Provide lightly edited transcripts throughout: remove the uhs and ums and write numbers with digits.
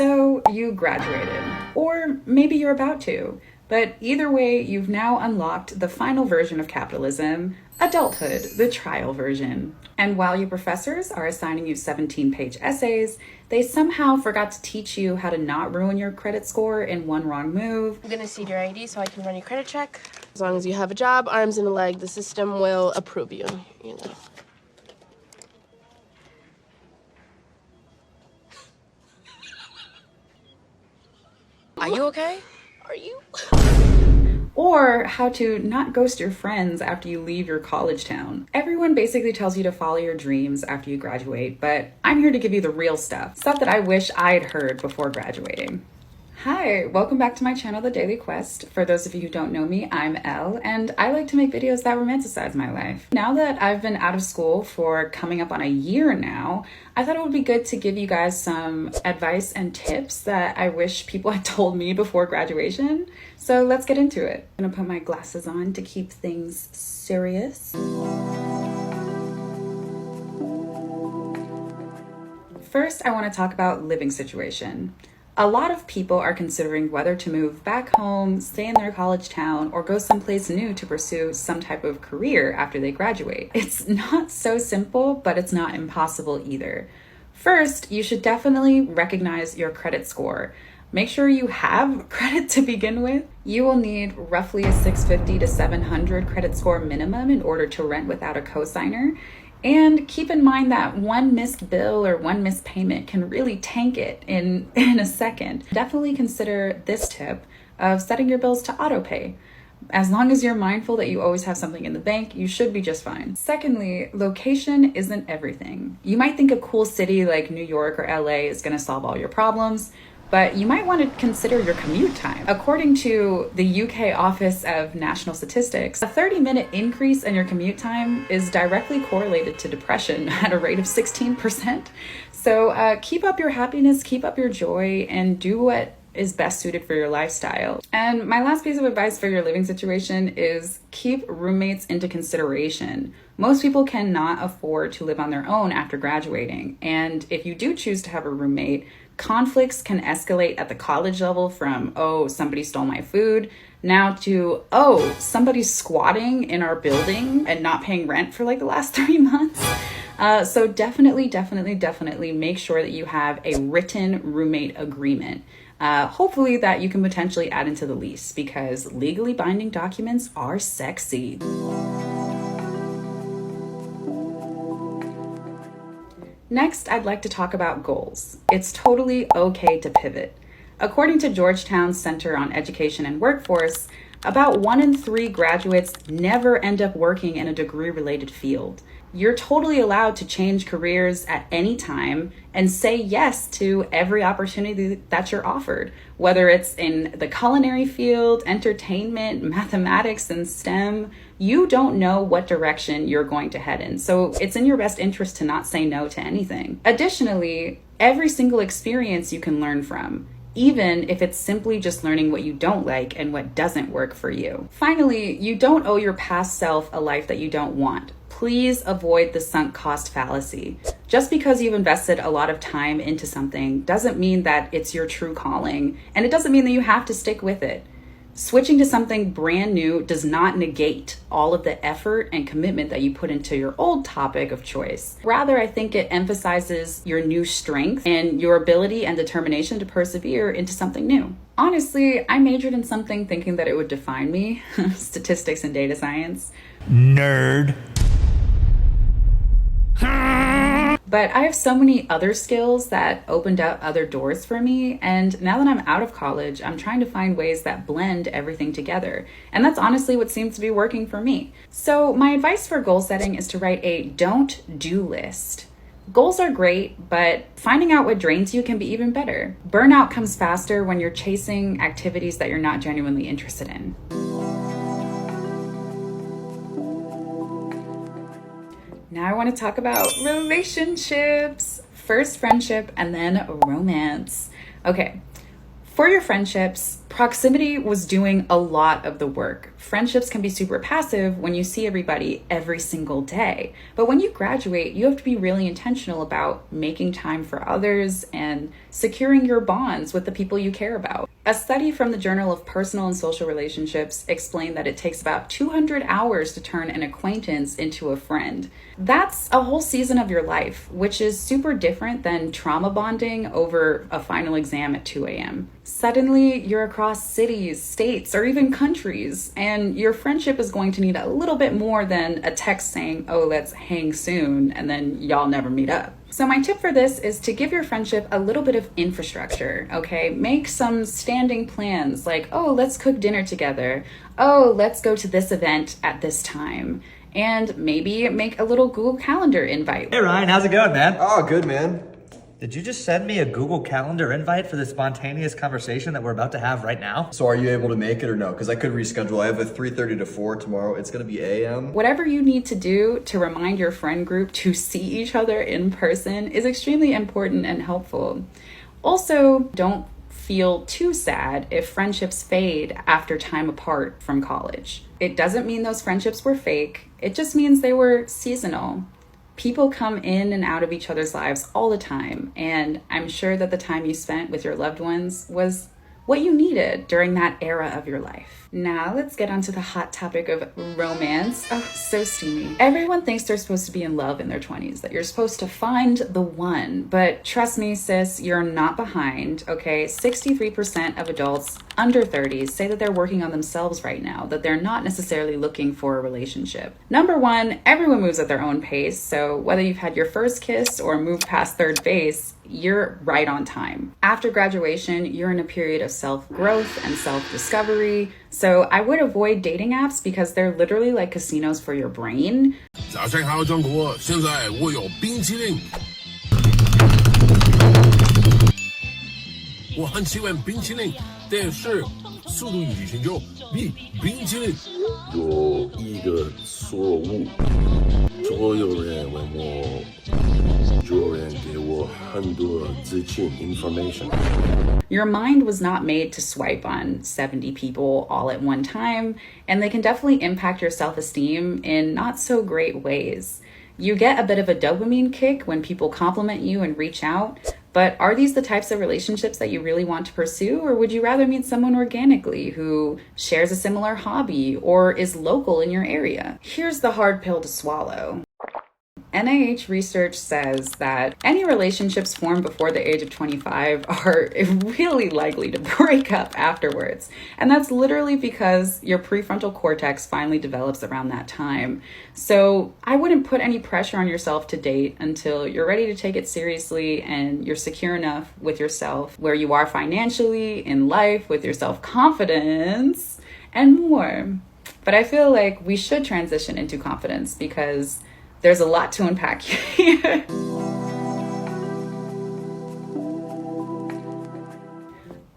So you graduated, or maybe you're about to. But either way, you've now unlocked the final version of capitalism, adulthood, the trial version. And while your professors are assigning you 17-page essays, they somehow forgot to teach you how to not ruin your credit score in one wrong move. I'm gonna see your ID so I can run your credit check. As long as you have a job, arms and a leg, the system will approve you, you know. Are you okay? Are you? Or how to not ghost your friends after you leave your college town. Everyone basically tells you to follow your dreams after you graduate, but I'm here to give you the real stuff that I wish I'd heard before graduating. Hi, welcome back to my channel, The Daily Quest. For those of you who don't know me, I'm Elle, and I like to make videos that romanticize my life. Now that I've been out of school for coming up on a year now, I thought it would be good to give you guys some advice and tips that I wish people had told me before graduation. So let's get into it. I'm gonna put my glasses on to keep things serious. First, I want to talk about living situation. A lot of people are considering whether to move back home, stay in their college town, or go someplace new to pursue some type of career after they graduate. It's not so simple, but it's not impossible either. First, you should definitely recognize your credit score. Make sure you have credit to begin with. You will need roughly a 650 to 700 credit score minimum in order to rent without a cosigner. And keep in mind that one missed bill or one missed payment can really tank it in a second. Definitely consider this tip of setting your bills to auto pay. As long as you're mindful that you always have something in the bank, you should be just fine. Secondly, location isn't everything. You might think a cool city like New York or LA is going to solve all your problems, but you might want to consider your commute time. According to the UK Office of National Statistics, a 30-minute increase in your commute time is directly correlated to depression at a rate of 16%. So keep up your happiness, keep up your joy, and do what is best suited for your lifestyle. And my last piece of advice for your living situation is keep roommates into consideration. Most people cannot afford to live on their own after graduating. And if you do choose to have a roommate, conflicts can escalate at the college level from, oh, somebody stole my food, now to, oh, somebody's squatting in our building and not paying rent for like the last 3 months. So definitely make sure that you have a written roommate agreement. Hopefully that you can potentially add into the lease, because legally binding documents are sexy. Next, I'd like to talk about goals. It's totally okay to pivot. According to Georgetown's Center on Education and Workforce, about 1 in 3 graduates never end up working in a degree-related field. You're totally allowed to change careers at any time and say yes to every opportunity that you're offered, whether it's in the culinary field, entertainment, mathematics, and STEM. You don't know what direction you're going to head in, so it's in your best interest to not say no to anything. Additionally, every single experience you can learn from, even if it's simply just learning what you don't like and what doesn't work for you. Finally, you don't owe your past self a life that you don't want. Please avoid the sunk cost fallacy. Just because you've invested a lot of time into something doesn't mean that it's your true calling, and it doesn't mean that you have to stick with it. Switching to something brand new does not negate all of the effort and commitment that you put into your old topic of choice. Rather, I think it emphasizes your new strength and your ability and determination to persevere into something new. Honestly, I majored in something thinking that it would define me, statistics and data science. Nerd. But I have so many other skills that opened up other doors for me. And now that I'm out of college, I'm trying to find ways that blend everything together. And that's honestly what seems to be working for me. So my advice for goal setting is to write a don't do list. Goals are great, but finding out what drains you can be even better. Burnout comes faster when you're chasing activities that you're not genuinely interested in. Now I want to talk about relationships. First friendship and then romance. Okay, For your friendships, proximity was doing a lot of the work. Friendships can be super passive when you see everybody every single day. But when you graduate, you have to be really intentional about making time for others and securing your bonds with the people you care about. A study from the Journal of Personal and Social Relationships explained that it takes about 200 hours to turn an acquaintance into a friend. That's a whole season of your life, which is super different than trauma bonding over a final exam at 2 a.m. Suddenly, you're across cities, states, or even countries, and your friendship is going to need a little bit more than a text saying, oh, let's hang soon, and then y'all never meet up. So my tip for this is to give your friendship a little bit of infrastructure, okay? Make some standing plans like, oh, let's cook dinner together. Oh, let's go to this event at this time. And maybe make a little Google Calendar invite. Hey Ryan, how's it going, man? Oh, good, man. Did you just send me a Google Calendar invite for the spontaneous conversation that we're about to have right now? So are you able to make it or no? Because I could reschedule. I have a 3:30 to 4 tomorrow. It's going to be a.m. Whatever you need to do to remind your friend group to see each other in person is extremely important and helpful. Also, don't feel too sad if friendships fade after time apart from college. It doesn't mean those friendships were fake. It just means they were seasonal. People come in and out of each other's lives all the time, and I'm sure that the time you spent with your loved ones was what you needed during that era of your life. Now let's get onto the hot topic of romance. Oh, so steamy. Everyone thinks they're supposed to be in love in their 20s, that you're supposed to find the one, but trust me, sis, you're not behind, okay? 63% of adults under 30s say that they're working on themselves right now, that they're not necessarily looking for a relationship. Number one, everyone moves at their own pace, so whether you've had your first kiss or moved past third base, you're right on time. After graduation, you're in a period of self-growth and self-discovery. So I would avoid dating apps because they're literally like casinos for your brain. 早上好，中国！现在我有冰淇淋，我很喜欢冰淇淋，但是速度与激情就比冰淇淋。有一个错误，所有人问我，所有人给我很多资讯 information。 Your mind was not made to swipe on 70 people all at one time, and they can definitely impact your self-esteem in not so great ways. You get a bit of a dopamine kick when people compliment you and reach out, but are these the types of relationships that you really want to pursue, or would you rather meet someone organically who shares a similar hobby or is local in your area? Here's the hard pill to swallow. NIH research says that any relationships formed before the age of 25 are really likely to break up afterwards. And that's literally because your prefrontal cortex finally develops around that time. So I wouldn't put any pressure on yourself to date until you're ready to take it seriously and you're secure enough with yourself, where you are financially, in life, with your self-confidence, and more. But I feel like we should transition into confidence because there's a lot to unpack here.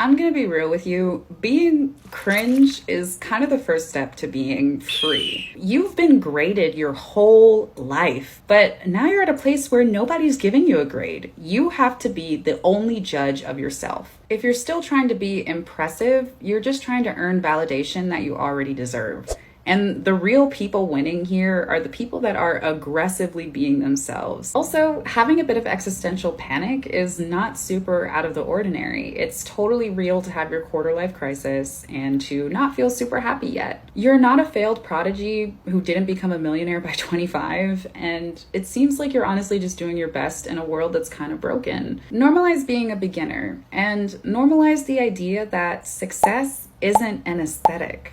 I'm gonna be real with you. Being cringe is kind of the first step to being free. You've been graded your whole life, but now you're at a place where nobody's giving you a grade. You have to be the only judge of yourself. If you're still trying to be impressive, you're just trying to earn validation that you already deserve. And the real people winning here are the people that are aggressively being themselves. Also, having a bit of existential panic is not super out of the ordinary. It's totally real to have your quarter life crisis and to not feel super happy yet. You're not a failed prodigy who didn't become a millionaire by 25, and it seems like you're honestly just doing your best in a world that's kind of broken. Normalize being a beginner, and normalize the idea that success isn't an aesthetic.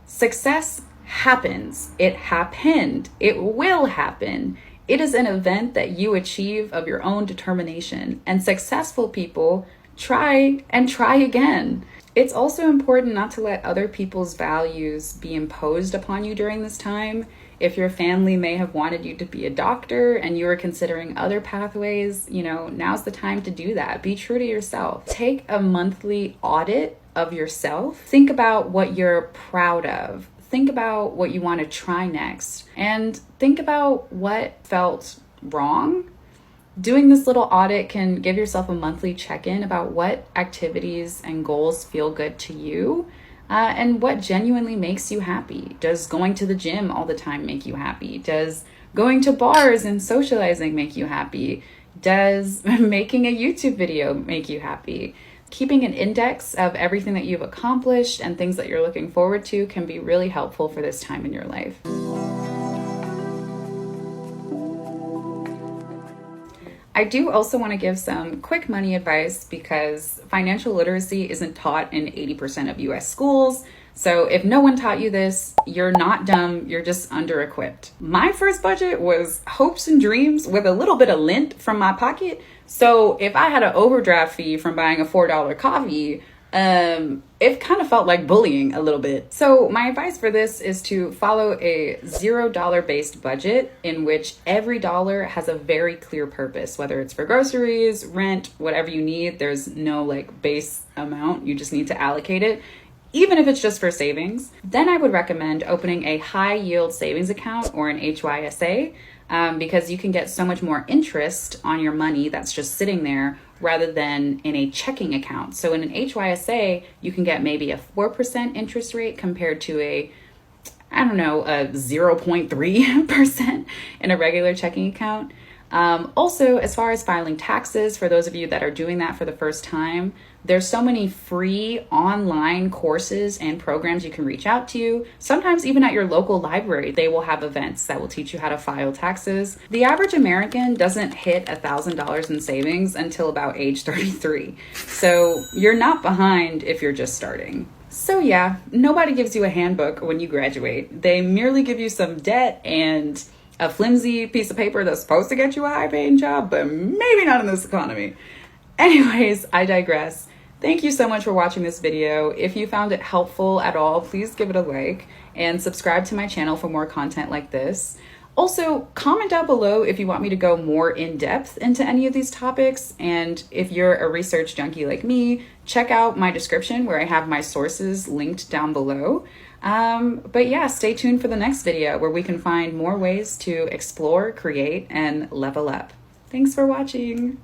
Success happens. It happened. It will happen. It is an event that you achieve of your own determination, and successful people try and try again. It's also important not to let other people's values be imposed upon you during this time. If your family may have wanted you to be a doctor and you are considering other pathways, now's the time to do that. Be true to yourself. Take a monthly audit of yourself. Think about what you're proud of. Think about what you want to try next. And think about what felt wrong Doing this little audit can give yourself a monthly check-in about what activities and goals feel good to you, and what genuinely makes you happy. Does going to the gym all the time make you happy? Does going to bars and socializing make you happy? Does making a YouTube video make you happy? Keeping an index of everything that you've accomplished and things that you're looking forward to can be really helpful for this time in your life. I do also want to give some quick money advice because financial literacy isn't taught in 80% of US schools. So if no one taught you this, you're not dumb, you're just under-equipped. My first budget was hopes and dreams with a little bit of lint from my pocket. So if I had an overdraft fee from buying a $4 coffee, it kind of felt like bullying a little bit. So my advice for this is to follow a $0 based budget in which every dollar has a very clear purpose, whether it's for groceries, rent, whatever you need. There's no like base amount. You just need to allocate it, even if it's just for savings. Then I would recommend opening a high yield savings account or an HYSA, because you can get so much more interest on your money that's just sitting there rather than in a checking account. So in an HYSA, you can get maybe a 4% interest rate compared to a 0.3% in a regular checking account. Also, as far as filing taxes, for those of you that are doing that for the first time, there's so many free online courses and programs you can reach out to. Sometimes even at your local library, they will have events that will teach you how to file taxes. The average American doesn't hit $1,000 in savings until about age 33. So you're not behind if you're just starting. So yeah, nobody gives you a handbook when you graduate. They merely give you some debt and a flimsy piece of paper that's supposed to get you a high-paying job, but maybe not in this economy. Anyways, I digress. Thank you so much for watching this video. If you found it helpful at all, please give it a like and subscribe to my channel for more content like this. Also, comment down below if you want me to go more in depth into any of these topics. And if you're a research junkie like me, check out my description where I have my sources linked down below. But yeah, stay tuned for the next video where we can find more ways to explore, create, and level up. Thanks for watching.